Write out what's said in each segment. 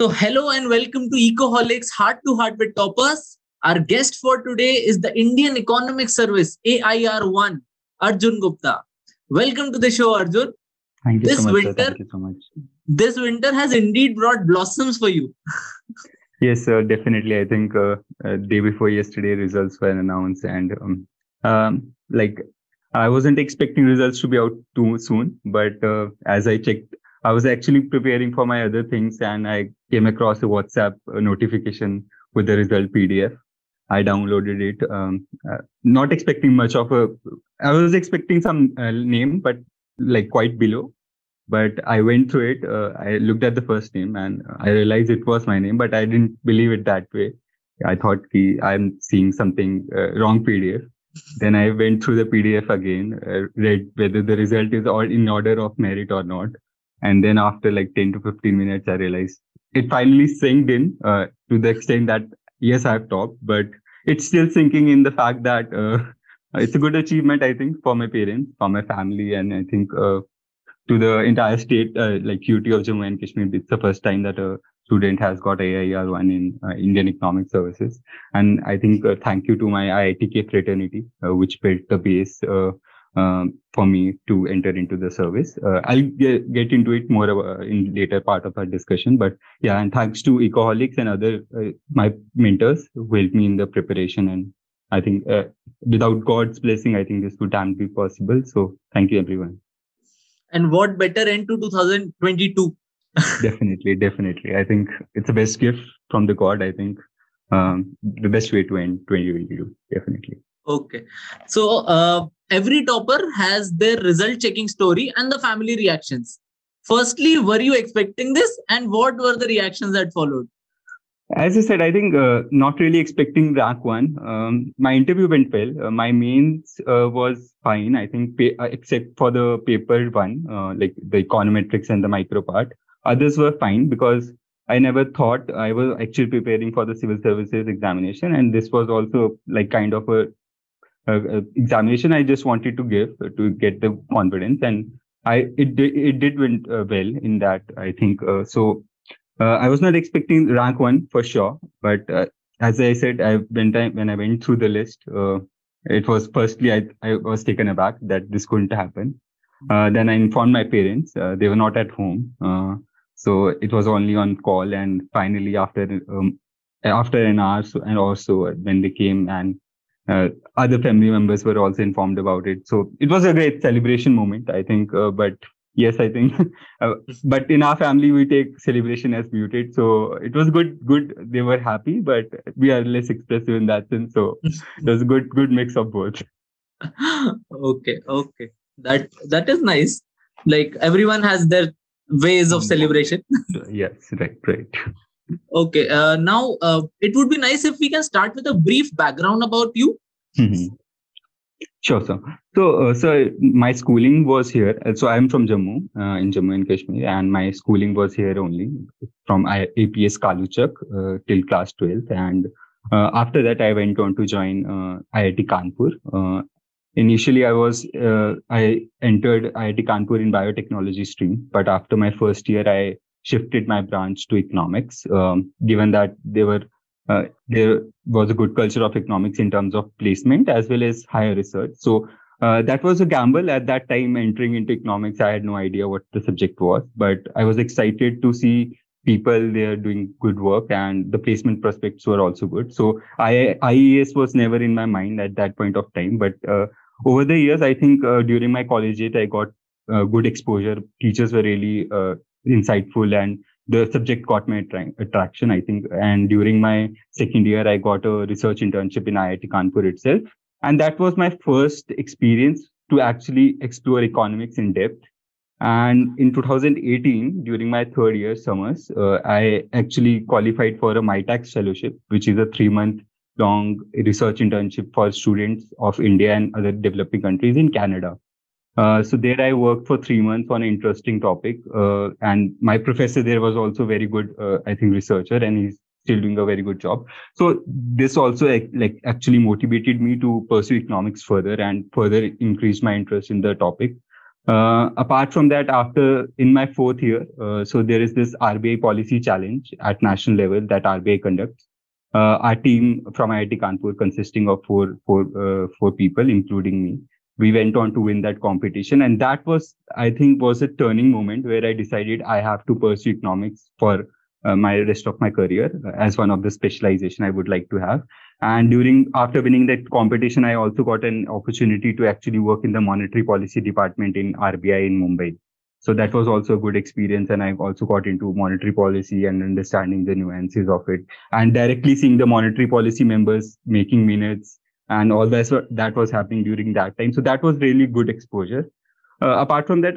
So hello and welcome to Ecoholics Heart to Heart with Toppers. Our guest for today is the Indian Economics Service AIR1, Arjun Gupta. Welcome to the show, Arjun. Thank you so much, sir. Thank you so much. This winter has indeed brought blossoms for you. Yes, sir, definitely. I think day before yesterday, results were announced, and I wasn't expecting results to be out too soon. But as I checked, I was actually preparing for my other things, and I came across a WhatsApp notification with the result PDF. I downloaded it, not expecting much of a. I was expecting some name, but like quite below. But I went through it. I looked at the first name and I realized it was my name, but I didn't believe it that way. I thought I'm seeing something wrong PDF. Then I went through the PDF again, read whether the result is all in order of merit or not. And then after like 10 to 15 minutes, I realized it finally sank in to the extent that, yes, I've topped, but it's still sinking in the fact that it's a good achievement, I think, for my parents, for my family, and I think to the entire state, like UT of Jammu and Kashmir. It's the first time that a student has got AIR1 in Indian Economics Services. And I think thank you to my IITK fraternity, which built the base for me to enter into the service. I'll get into it more in later part of our discussion. But yeah, and thanks to Ecoholics and other my mentors who helped me in the preparation. And I think without God's blessing, I think this wouldn't be possible. So thank you, everyone. And what better end to 2022? Definitely. I think it's the best gift from the God. I think the best way to end 2022. Definitely. Okay. So every topper has their result checking story and the family reactions. Firstly, were you expecting this? And what were the reactions that followed? As I said, I think not really expecting rank one. My interview went well. My mains was fine, I think, except for the paper one, like the econometrics and the micro part. Others were fine because I never thought I was actually preparing for the civil services examination. And this was also like kind of a examination I just wanted to give to get the confidence. And it did went well in that, I think. I was not expecting rank one for sure, but as I said, when I went through the list, it was firstly I was taken aback that this couldn't happen. Then I informed my parents; they were not at home, so it was only on call. And finally, after an hour and also when they came and other family members were also informed about it, so it was a great celebration moment, I think. But yes, I think. But in our family, we take celebration as muted. So it was good. They were happy, but we are less expressive in that sense. So it was a good mix of both. Okay. That is nice. Like everyone has their ways of celebration. Yes, right. Okay. Now, it would be nice if we can start with a brief background about you. Mm-hmm. Sure, sir. So my schooling was here. So I'm from Jammu, in Jammu and Kashmir, and my schooling was here only from APS Kaluchak till class 12th. And after that, I went on to join IIT Kanpur. Initially, I entered IIT Kanpur in biotechnology stream, but after my first year, I shifted my branch to economics, given that there was a good culture of economics in terms of placement as well as higher research. So that was a gamble at that time. Entering into economics, I had no idea what the subject was, but I was excited to see people there doing good work, and the placement prospects were also good. So IES was never in my mind at that point of time. But over the years, I think during my collegiate, I got good exposure. Teachers were really insightful, and the subject caught my attraction, I think. And during my second year, I got a research internship in IIT Kanpur itself. And that was my first experience to actually explore economics in depth. And in 2018, during my third year summers, I actually qualified for a MyTax fellowship, which is a 3-month long research internship for students of India and other developing countries in Canada. So there I worked for 3 months on an interesting topic. And my professor there was also very good, I think, researcher, and he's still doing a very good job. So this also actually motivated me to pursue economics further and further increase my interest in the topic. Apart from that, in my fourth year, so there is this RBI policy challenge at national level that RBI conducts. Our team from IIT Kanpur, consisting of four people, including me, we went on to win that competition, and that was, I think, was a turning moment where I decided I have to pursue economics for my rest of my career as one of the specialization I would like to have. And after winning that competition, I also got an opportunity to actually work in the monetary policy department in RBI in Mumbai. So that was also a good experience. And I also got into monetary policy and understanding the nuances of it, and directly seeing the monetary policy members making minutes and all that was happening during that time. So that was really good exposure. Apart from that,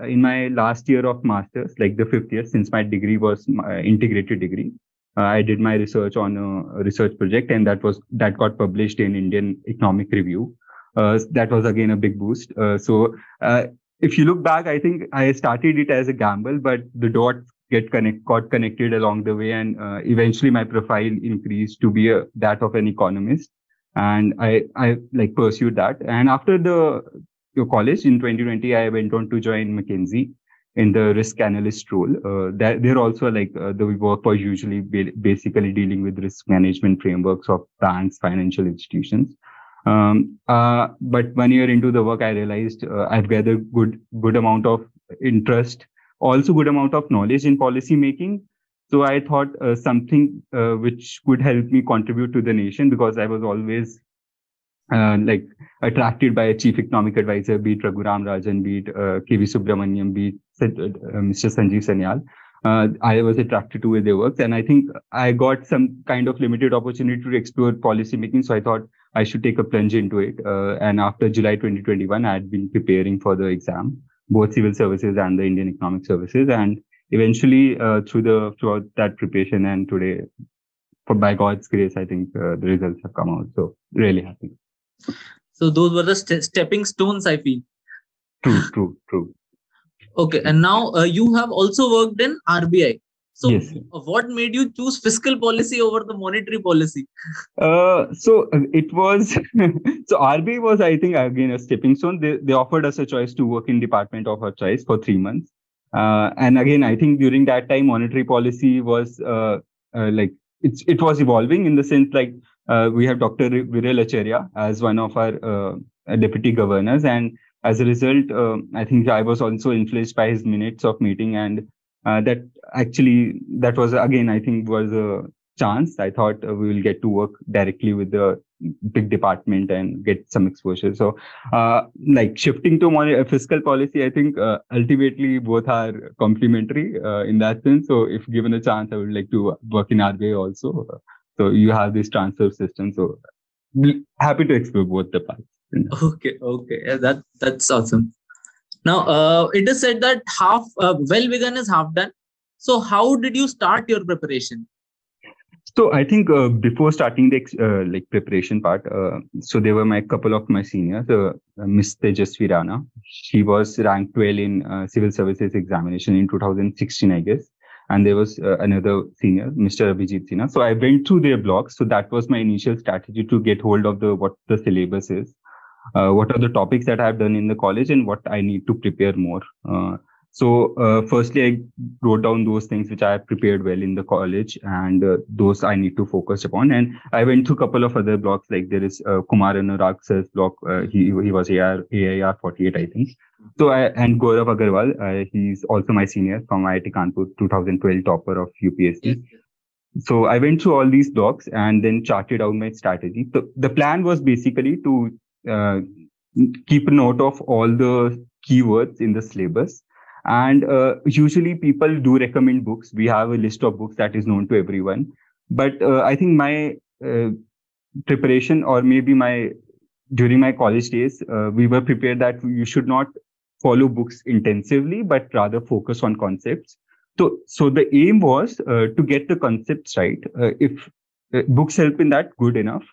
in my last year of master's, like the fifth year, since my degree was integrated degree, I did my research on a research project, and that got published in Indian Economic Review. That was again a big boost. If you look back, I think I started it as a gamble, but the dots got connected along the way, and eventually my profile increased to be that of an economist, and I like pursued that. And after your college in 2020, I went on to join McKinsey in the risk analyst role. They're also the work was usually basically dealing with risk management frameworks of banks, financial institutions. But 1 year into the work, I realized I've gathered good amount of interest, also good amount of knowledge in policy making. So I thought something which could help me contribute to the nation, because I was always attracted by a chief economic advisor, be it Raghuram Rajan, be it KV Subramaniam, be it Mr. Sanjeev Sanyal. I was attracted to their works, and I think I got some kind of limited opportunity to explore policy making. So I thought I should take a plunge into it. And after July 2021, I had been preparing for the exam, both civil services and the Indian Economic Services. And eventually, throughout that preparation, and today, by God's grace, I think the results have come out. So really happy. So those were the stepping stones, I feel. True. Okay, and now you have also worked in RBI. So yes. What made you choose fiscal policy over the monetary policy? So it was, so RBI was, I think, again, a stepping stone. They offered us a choice to work in department of our choice for 3 months. And again, I think during that time, monetary policy was it was evolving in the sense we have Dr. Viral Acharya as one of our deputy governors. And as a result, I think I was also influenced by his minutes of meeting. And that was, again, I think was a chance. I thought we will get to work directly with the big department and get some exposure. So shifting to fiscal policy, I think ultimately both are complementary in that sense. So if given a chance, I would like to work in RBI also. So you have this transfer system. So happy to explore both the paths. Okay. Yeah, that's awesome. Now, it is said that half well begun is half done. So how did you start your preparation? So I think before starting the preparation part, so there were couple of my seniors, Miss Tejasvi Rana. She was ranked 12 in civil services examination in 2016, I guess. And there was another senior, Mr. Abhijit Sinha. So I went through their blogs. So that was my initial strategy to get hold of what the syllabus is, what are the topics that I've done in the college, and what I need to prepare more. So firstly, I wrote down those things which I have prepared well in the college, and those I need to focus upon. And I went through a couple of other blogs, like there is Kumar Anurag sir's blog. He was AIR 48, I think. So and Gaurav Agarwal, he's also my senior from IIT Kanpur, 2012 topper of UPSC. Yes. So I went through all these blogs and then charted out my strategy. So the plan was basically to keep a note of all the keywords in the syllabus. And usually people do recommend books. We have a list of books that is known to everyone. But I think my preparation, or maybe during my college days, we were prepared that you should not follow books intensively, but rather focus on concepts. So the aim was to get the concepts right. If books help in that, good enough.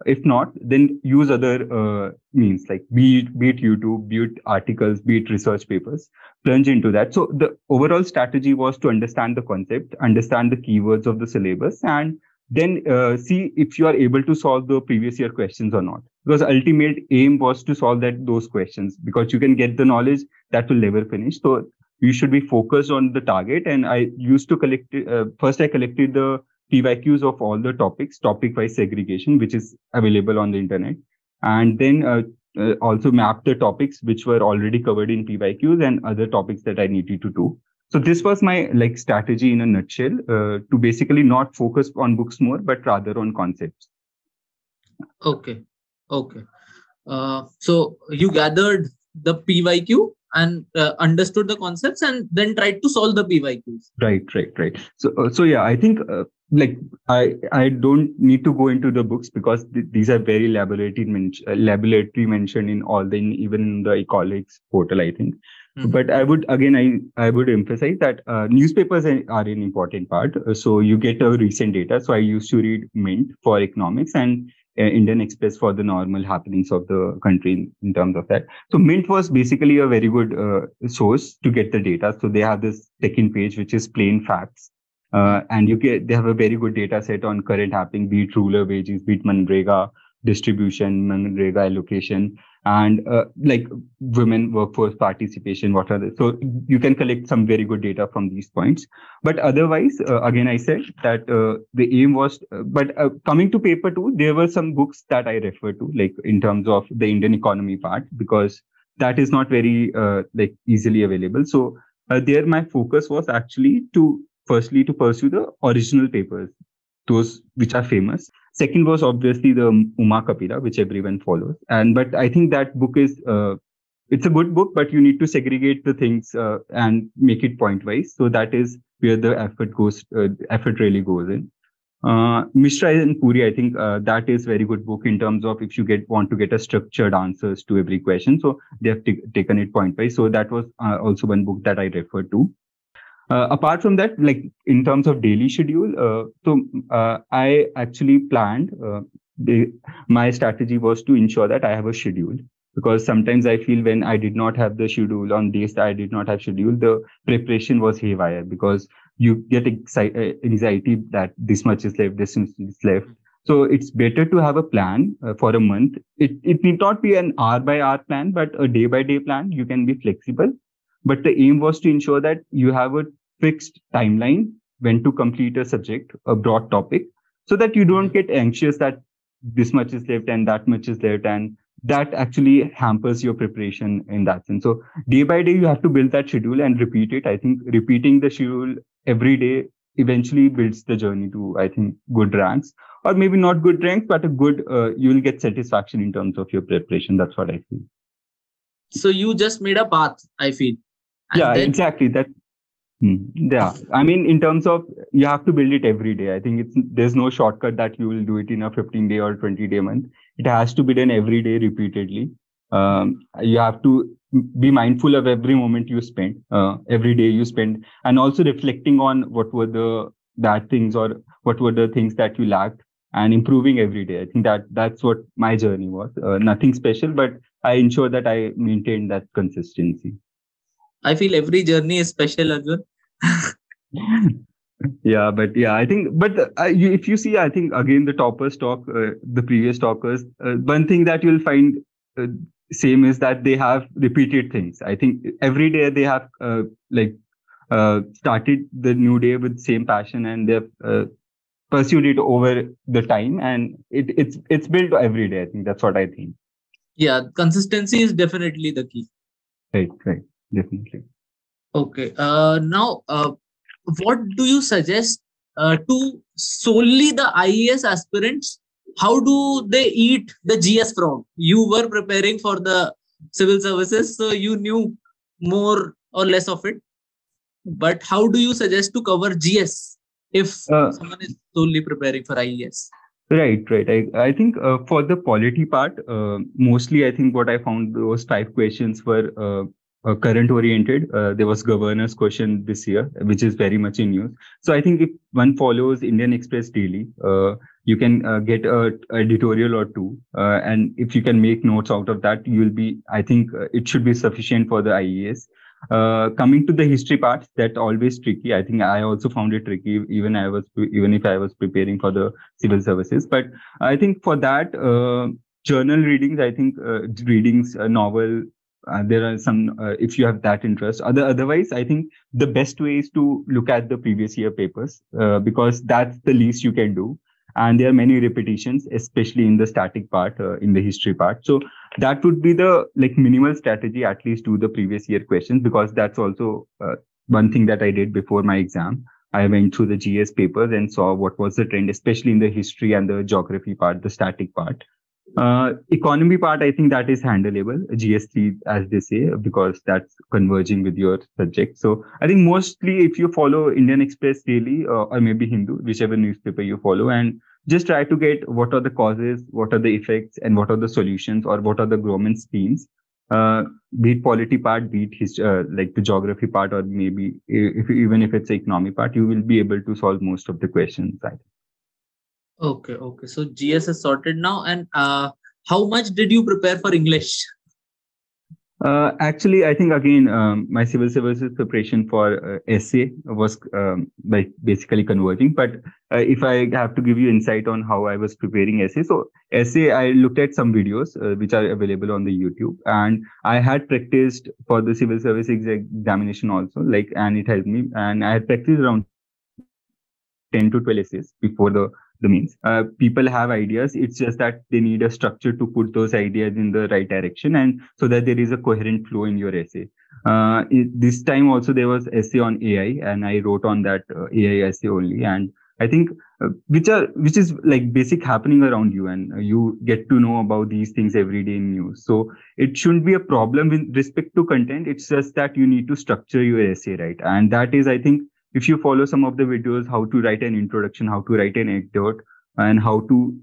If not, then use other means, like be it YouTube, be it articles, be it research papers, plunge into that. So the overall strategy was to understand the concept, understand the keywords of the syllabus, and then see if you are able to solve the previous year questions or not. Because ultimate aim was to solve those questions, because you can get the knowledge that will never finish. So you should be focused on the target. And I used to first I collected the PYQs of all the topics, topic-wise segregation, which is available on the internet. And then also map the topics which were already covered in PYQs and other topics that I needed to do. So this was my strategy in a nutshell, to basically not focus on books more, but rather on concepts. Okay. So you gathered the PYQ and understood the concepts and then tried to solve the PYQs. Right. So yeah, I think I don't need to go into the books, because these are very laboratory mentioned in even in the Ecoholics portal, I think. Mm-hmm. But I would emphasize that newspapers are an important part. So you get a recent data. So I used to read Mint for economics and Indian Express for the normal happenings of the country in terms of that. So Mint was basically a very good source to get the data. So they have this second page, which is plain facts. And they have a very good data set on current happening, be it rural wages, be it Manrega distribution, Manrega allocation, and women workforce participation, so you can collect some very good data from these points. But otherwise, again, I said that the aim was, but coming to paper 2, there were some books that I referred to, in terms of the Indian economy part, because that is not very easily available. So there my focus was actually to pursue the original papers, those which are famous. Second was obviously the Uma Kapila, which everyone follows. But I think that book is, it's a good book, but you need to segregate the things and make it point wise. So that is where the effort really goes in. Mishra and Puri, I think that is very good book in terms of if you want to get a structured answers to every question. So they have taken it point wise. So that was also one book that I referred to. Apart from that, in terms of daily schedule, I actually planned, my strategy was to ensure that I have a schedule, because sometimes I feel when I did not have the schedule, on days that I did not have schedule, the preparation was haywire, because you get anxiety that this much is left, this much is left. So it's better to have a plan for a month. It need not be an hour by hour plan, but a day by day plan. You can be flexible. But the aim was to ensure that you have a fixed timeline when to complete a subject, a broad topic, so that you don't get anxious that this much is left and that much is left, and that actually hampers your preparation in that sense. So day by day, you have to build that schedule and repeat it. I think repeating the schedule every day eventually builds the journey to, I think, good ranks, or maybe not good ranks, but a good, you will get satisfaction in terms of your preparation. That's what I feel. So you just made a path, I feel. Yeah, exactly. Yeah, I mean, in terms of, you have to build it every day. I think there's no shortcut that you will do it in a 15-day or 20-day month. It has to be done every day repeatedly. You have to be mindful of every moment you spend, every day you spend, and also reflecting on what were the bad things or what were the things that you lacked, and improving every day. I think that's what my journey was. Nothing special, but I ensure that I maintain that consistency. I feel every journey is special, Arjun. Yeah, I think, if you see, I think again, the toppers talk, the previous talkers, one thing that you'll find same is that they have repeated things. I think every day they have started the new day with same passion, and they've pursued it over the time, and it's built every day. I think that's what I think. Yeah, consistency is definitely the key. Right. Definitely. Okay. Now, what do you suggest to solely the IES aspirants? How do they eat the GS frog? You were preparing for the civil services, so you knew more or less of it. But how do you suggest to cover GS if someone is solely preparing for IES? Right. I think for the polity part, mostly I think what I found, those 5 questions were current oriented. There was governance question this year, which is very much in use. So I think if one follows Indian Express daily, you can get an editorial or 2. And if you can make notes out of that, I think it should be sufficient for the IES. Coming to the history part, that's always tricky. I think I also found it tricky, even if I was preparing for the civil services. But I think for that, journal readings, I think readings, a novel, there are some, if you have that interest. Otherwise, I think the best way is to look at the previous year papers, because that's the least you can do. And there are many repetitions, especially in the static part, in the history part. So that would be the like minimal strategy, at least do the previous year questions, because that's also one thing that I did before my exam. I went through the GS papers and saw what was the trend, especially in the history and the geography part, the static part. Economy part, I think that is handleable, GS3 as they say, because that's converging with your subject. So I think mostly if you follow Indian Express daily, or maybe Hindu, whichever newspaper you follow, and just try to get what are the causes, what are the effects, and what are the solutions, or what are the government schemes. Be it polity part, be it like the geography part, or maybe even if it's the economy part, you will be able to solve most of the questions, I think. Okay, okay. So GS is sorted now. And how much did you prepare for English? Actually, I think again, my civil services preparation for essay was like basically converging. But if I have to give you insight on how I was preparing essay, so essay, I looked at some videos which are available on the YouTube, and I had practiced for the civil service examination also, like, and it helped me. And I had practiced around 10 to 12 essays before the means. People have ideas. It's just that they need a structure to put those ideas in the right direction, and so that there is a coherent flow in your essay. This time also there was essay on AI, and I wrote on that AI essay only. And I think which is like basic happening around you, and you get to know about these things every day in news. So it shouldn't be a problem with respect to content. It's just that you need to structure your essay right, and that is, I think, if you follow some of the videos, how to write an introduction, how to write an anecdote, and how to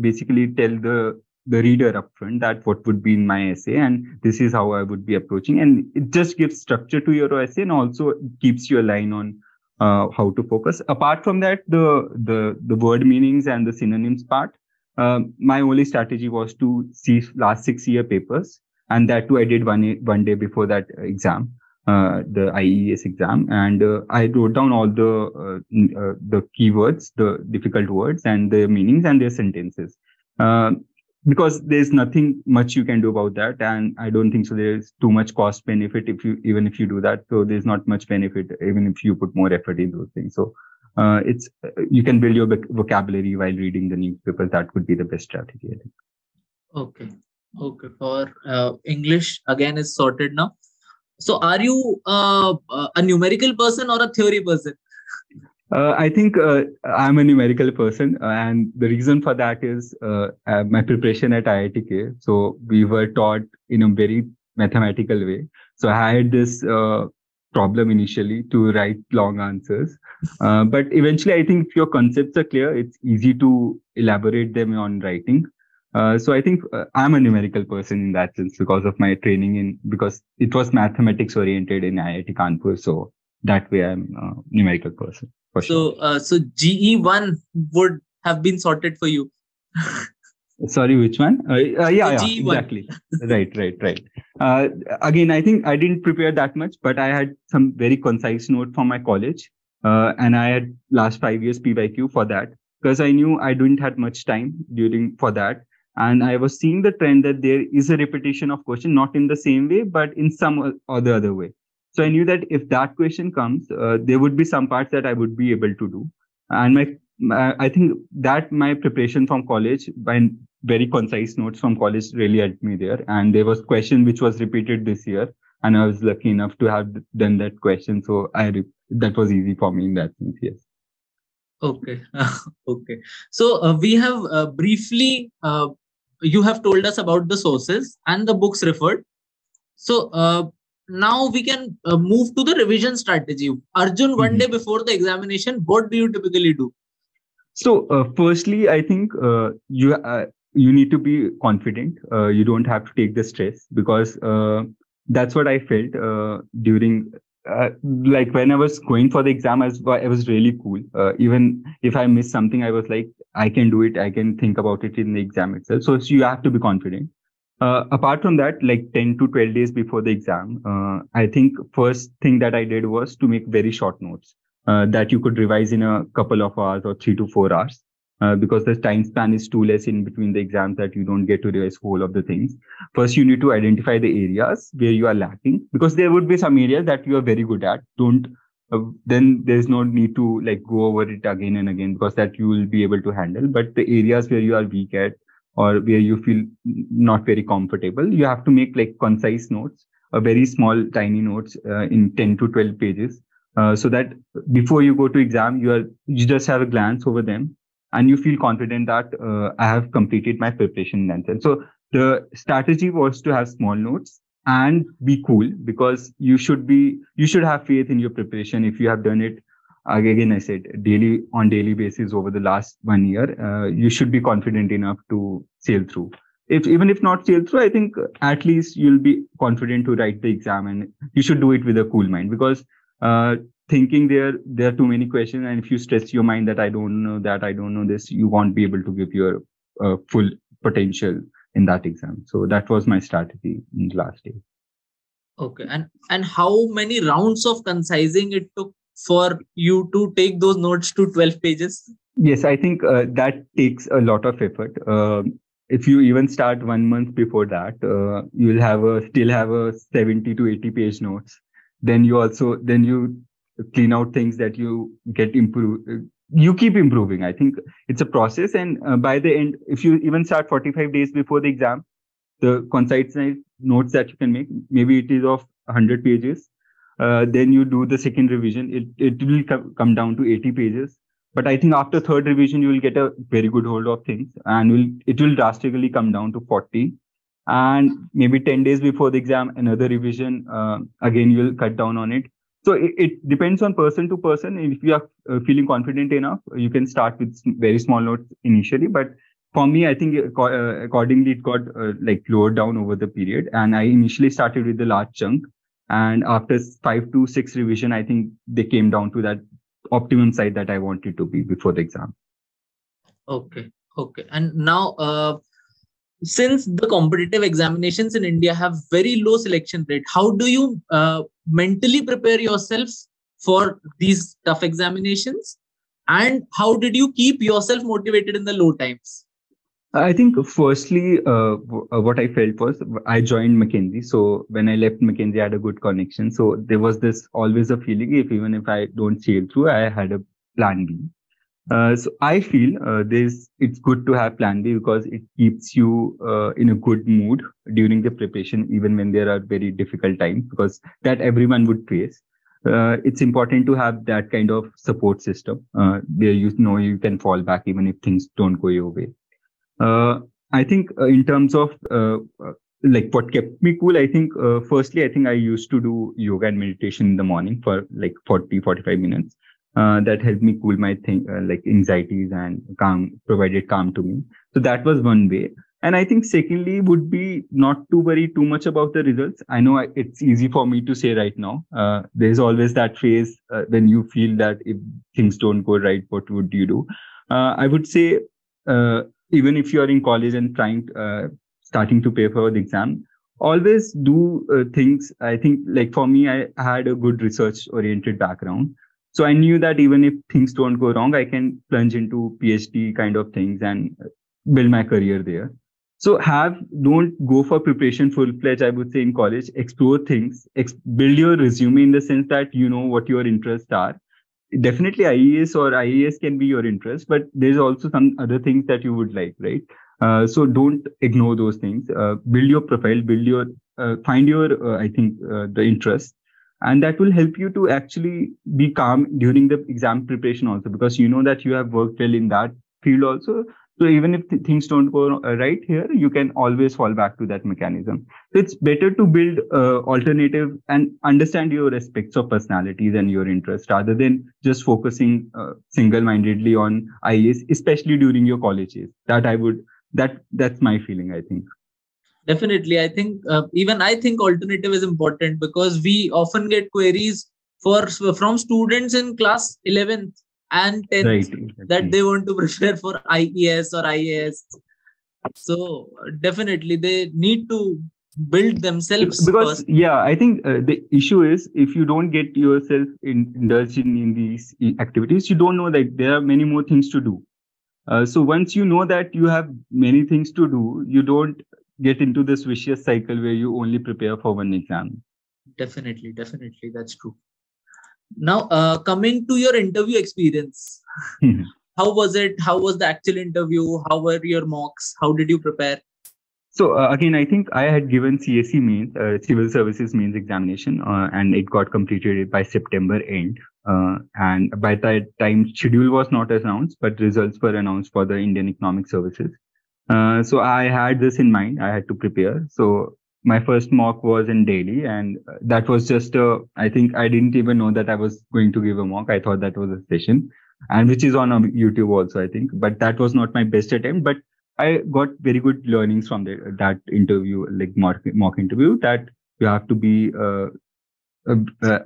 basically tell the reader upfront that what would be in my essay, and this is how I would be approaching, and it just gives structure to your essay, and also keeps you aligned on how to focus. Apart from that, the word meanings and the synonyms part, my only strategy was to see last 6 year papers, and that too I did one day before that exam. The IES exam, and I wrote down all the keywords, the difficult words, and their meanings and their sentences, because there's nothing much you can do about that, and I don't think so there's too much cost benefit if you do that. So there's not much benefit even if you put more effort in those things. So it's you can build your vocabulary while reading the newspapers. That would be the best strategy, I think. Okay. For English, again, is sorted now. So are you a numerical person or a theory person? I think I'm a numerical person, and the reason for that is my preparation at IITK. So we were taught in a very mathematical way. So I had this problem initially to write long answers, but eventually I think if your concepts are clear, it's easy to elaborate them on writing. So I think I'm a numerical person in that sense because of my training because it was mathematics oriented in IIT Kanpur. So that way I'm a numerical person. For sure. So GE1 would have been sorted for you. Sorry, which one? Yeah, exactly. Right. Again, I think I didn't prepare that much, but I had some very concise note from my college. And I had last 5 years PYQ for that because I knew I didn't have much time for that. And I was seeing the trend that there is a repetition of question, not in the same way, but in some or the other way. So I knew that if that question comes, there would be some parts that I would be able to do. And I think that my preparation from college by very concise notes from college really helped me there. And there was question which was repeated this year, and I was lucky enough to have done that question. So that was easy for me in that sense. Yes. Okay. Okay. So we have briefly, you have told us about the sources and the books referred. So now we can move to the revision strategy. Arjun, one day before the examination, what do you typically do? So firstly, I think you need to be confident. You don't have to take the stress because that's what I felt during like when I was going for the exam. I was really cool. Even if I missed something, I was like, I can do it. I can think about it in the exam itself. So you have to be confident. Apart from that, like 10 to 12 days before the exam, I think first thing that I did was to make very short notes that you could revise in a couple of hours or 3 to 4 hours. Because the time span is too less in between the exams that you don't get to revise whole of the things. First, you need to identify the areas where you are lacking, because there would be some areas that you are very good at. Then there's no need to like go over it again and again, because that you will be able to handle. But the areas where you are weak at, or where you feel not very comfortable, you have to make like concise notes, a very small, tiny notes in 10 to 12 pages, so that before you go to exam, you just have a glance over them and you feel confident that I have completed my preparation. And so the strategy was to have small notes and be cool, because you should have faith in your preparation. If you have done it, again, I said on daily basis over the last 1 year, you should be confident enough to sail through. Even if not sail through, I think at least you'll be confident to write the exam, and you should do it with a cool mind, because thinking there are too many questions, and if you stress your mind that I don't know this, you won't be able to give your full potential in that exam. So that was my strategy in the last day. Okay, and how many rounds of concising it took for you to take those notes to 12 pages? Yes, I think that takes a lot of effort. If you even start 1 month before that, you will still have a 70 to 80 page notes. Then you clean out things that you get improved. You keep improving. I think it's a process, and by the end, if you even start 45 days before the exam, the concise notes that you can make, maybe it is of 100 pages. Then you do the second revision. It will come down to 80 pages. But I think after third revision, you will get a very good hold of things, and it will drastically come down to 40. And maybe 10 days before the exam, another revision. Again, you will cut down on it. So it depends on person to person. If you are feeling confident enough, you can start with very small notes initially. But for me, I think accordingly, it got like lowered down over the period. And I initially started with the large chunk. And after 5 to 6 revision, I think they came down to that optimum side that I wanted to be before the exam. Okay. And now, since the competitive examinations in India have very low selection rate, how do you mentally prepare yourself for these tough examinations? And how did you keep yourself motivated in the low times? I think firstly, what I felt was I joined McKinsey. So when I left McKinsey, I had a good connection. So there was always a feeling, even if I don't sail through, I had a plan B. So I feel it's good to have plan B, because it keeps you in a good mood during the preparation, even when there are very difficult times, because that everyone would face. It's important to have that kind of support system where you can fall back even if things don't go your way. I think in terms of like what kept me cool, I think firstly, I think I used to do yoga and meditation in the morning for like 40-45 minutes. That helped me cool my like anxieties and provided calm to me. So that was one way. And I think secondly would be not to worry too much about the results. I know it's easy for me to say right now. There's always that phase when you feel that if things don't go right, what would you do? I would say even if you are in college and starting to prepare for the exam, always do things. I think like for me, I had a good research oriented background. So I knew that even if things don't go wrong, I can plunge into PhD kind of things and build my career there. So don't go for preparation full-fledged, I would say, in college. Explore things, build your resume in the sense that you know what your interests are. Definitely IES or IAS can be your interest, but there's also some other things that you would like, right? So don't ignore those things. Build your profile, find your, I think, the interest. And that will help you to actually be calm during the exam preparation also, because you know that you have worked well in that field also. So even if things don't go right here, you can always fall back to that mechanism. So it's better to build alternative and understand your aspects of personalities and your interests rather than just focusing single-mindedly on IAS, especially during your college years. That's my feeling, I think. Definitely. I think even I think alternative is important, because we often get queries from students in class 11th and 10th, right, exactly, that they want to prepare for IES or IAS. So definitely they need to build themselves Because first. yeah, I think the issue is if you don't get yourself indulged in these activities, you don't know that there are many more things to do. So once you know that you have many things to do, you don't get into this vicious cycle where you only prepare for one exam. Definitely, definitely, that's true. Now, coming to your interview experience, how was it? How was the actual interview? How were your mocks? How did you prepare? So again, I think I had given CSE mains, Civil Services mains examination, and it got completed by September end. And by that time, schedule was not announced, but results were announced for the Indian Economic Services. So I had this in mind. I had to prepare. So my first mock was in Delhi, and that was just I think I didn't even know that I was going to give a mock. I thought that was a session, and which is on YouTube also, I think. But that was not my best attempt. But I got very good learnings from that interview, like mock interview, that you have to be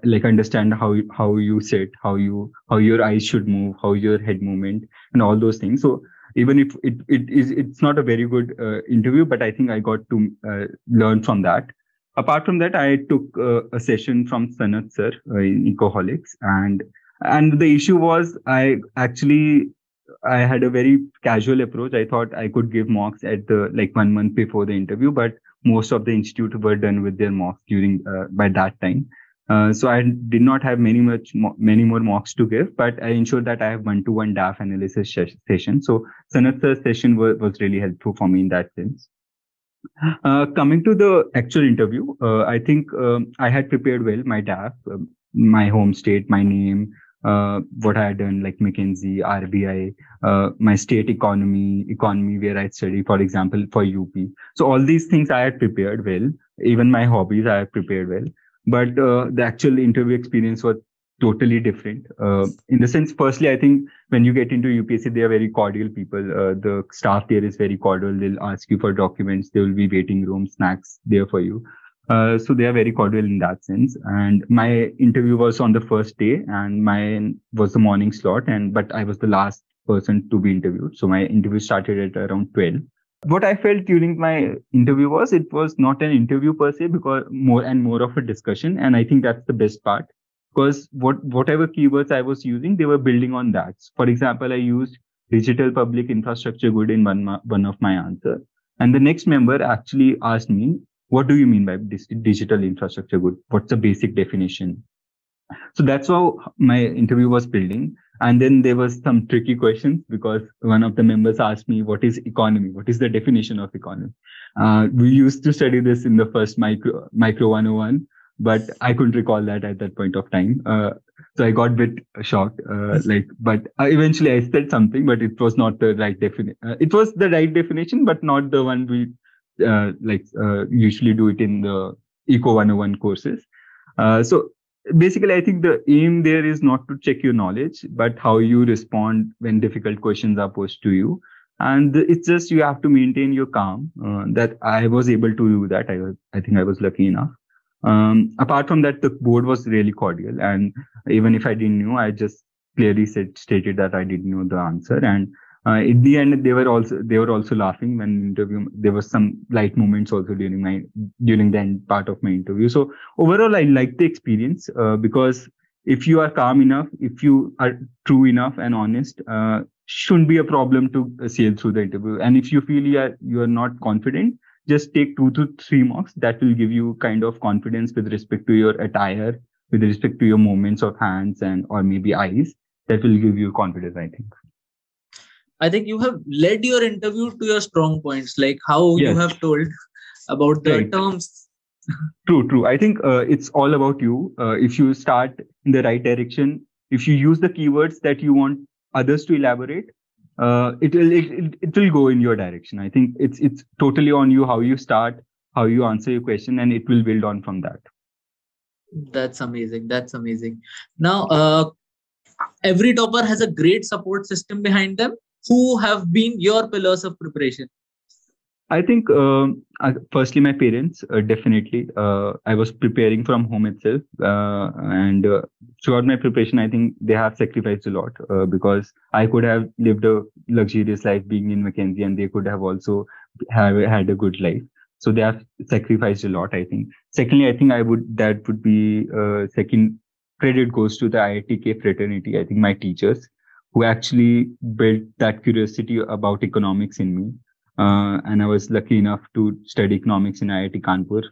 like understand how you sit, how your eyes should move, how your head movement, and all those things. So even if it's not a very good interview, but I think I got to learn from that. Apart from that, I took a session from Sanat sir in Ecoholics, and the issue was I had a very casual approach. I thought I could give mocks at the like 1 month before the interview, but most of the institute were done with their mocks during by that time. So I did not have many more mocks to give, but I ensured that I have one-to-one DAF analysis session. So Sanat sir's session was really helpful for me in that sense. Coming to the actual interview, I think I had prepared well my DAF, my home state, my name, what I had done, like McKinsey, RBI, my state economy where I study, for example, for UP. So all these things I had prepared well. Even my hobbies I had prepared well. But the actual interview experience was totally different. In the sense, firstly, I think when you get into UPSC, they are very cordial people. The staff there is very cordial. They'll ask you for documents. There will be waiting room, snacks there for you. So they are very cordial in that sense. And my interview was on the first day, and mine was the morning slot. But I was the last person to be interviewed. So my interview started at around 12. What I felt during my interview was it was not an interview per se, because more and more of a discussion. And I think that's the best part, because whatever keywords I was using, they were building on that. For example, I used digital public infrastructure good in one of my answer. And the next member actually asked me, what do you mean by digital infrastructure good? What's the basic definition? So that's how my interview was building. And then there was some tricky questions, because one of the members asked me, what is economy? What is the definition of economy? We used to study this in the first micro 101, but I couldn't recall that at that point of time. So I got a bit shocked, but eventually I said something, but it was not the right definition. It was the right definition, but not the one we usually do it in the Eco 101 courses. So basically, I think the aim there is not to check your knowledge, but how you respond when difficult questions are posed to you. And it's just you have to maintain your calm. That I was able to do that. I think I was lucky enough. Apart from that, the board was really cordial, and even if I didn't know, I just clearly stated that I didn't know the answer. And in the end, they were also laughing when interview. There was some light moments also during the end part of my interview. So overall, I liked the experience because if you are calm enough, if you are true enough and honest, shouldn't be a problem to sail through the interview. And if you feel you are not confident, just take 2 to 3 marks. That will give you kind of confidence with respect to your attire, with respect to your movements of hands or maybe eyes. That will give you confidence, I think. I think you have led your interview to your strong points, like how you have told about the terms. True. I think it's all about you. If you start in the right direction, if you use the keywords that you want others to elaborate, it will go in your direction. I think it's totally on you how you start, how you answer your question, and it will build on from that. That's amazing. That's amazing. Now, every topper has a great support system behind them. Who have been your pillars of preparation? I think Firstly, my parents, definitely. I was preparing from home itself, and throughout my preparation, I think they have sacrificed a lot, because I could have lived a luxurious life being in Mackenzie, and they could have also have had a good life. So they have sacrificed a lot, I think. Secondly, I think that would be second credit goes to the IITK fraternity. I think my teachers who actually built that curiosity about economics in me. And I was lucky enough to study economics in IIT Kanpur.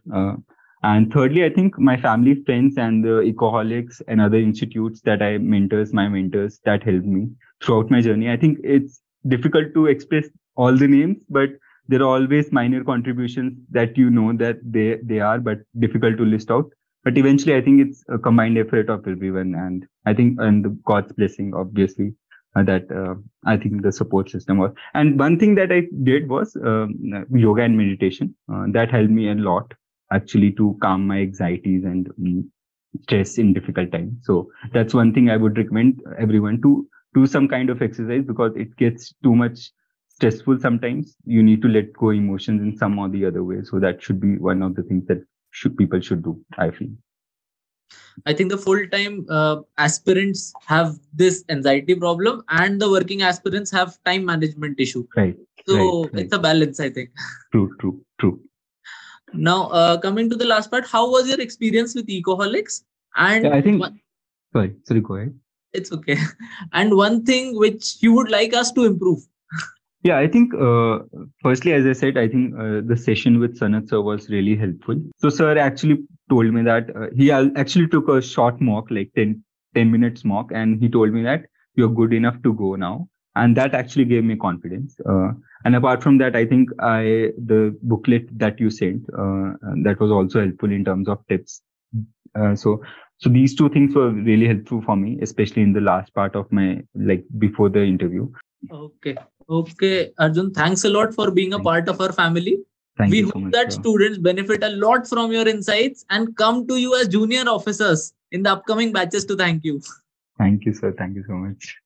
And thirdly, I think my family, friends, and the Ecoholics and other institutes that my mentors that helped me throughout my journey. I think it's difficult to express all the names, but there are always minor contributions that that they are, but difficult to list out. But eventually, I think it's a combined effort of everyone, and I think and God's blessing, obviously, that I think the support system was. And one thing that I did was yoga and meditation. That helped me a lot actually to calm my anxieties and stress in difficult times. So that's one thing I would recommend everyone to do some kind of exercise, because it gets too much stressful sometimes. You need to let go emotions in some or the other way. So that should be one of the things that people should do, I feel. I think the full-time aspirants have this anxiety problem, and the working aspirants have time management issue. Right. So right. it's a balance, I think. True. Now, coming to the last part, how was your experience with Ecoholics? And I think. Sorry, go ahead. It's okay. And one thing which you would like us to improve. Yeah, I think firstly, as I said, I think the session with Sanat sir was really helpful. So sir actually told me that he actually took a short mock, like 10 minutes mock, and he told me that you're good enough to go now. And that actually gave me confidence. And apart from that, I think the booklet that you sent, that was also helpful in terms of tips. So these two things were really helpful for me, especially in the last part of my, before the interview. Okay, Arjun, thanks a lot for being a part of our family. We hope that students benefit a lot from your insights and come to you as junior officers in the upcoming batches to thank you. Thank you, sir. Thank you so much.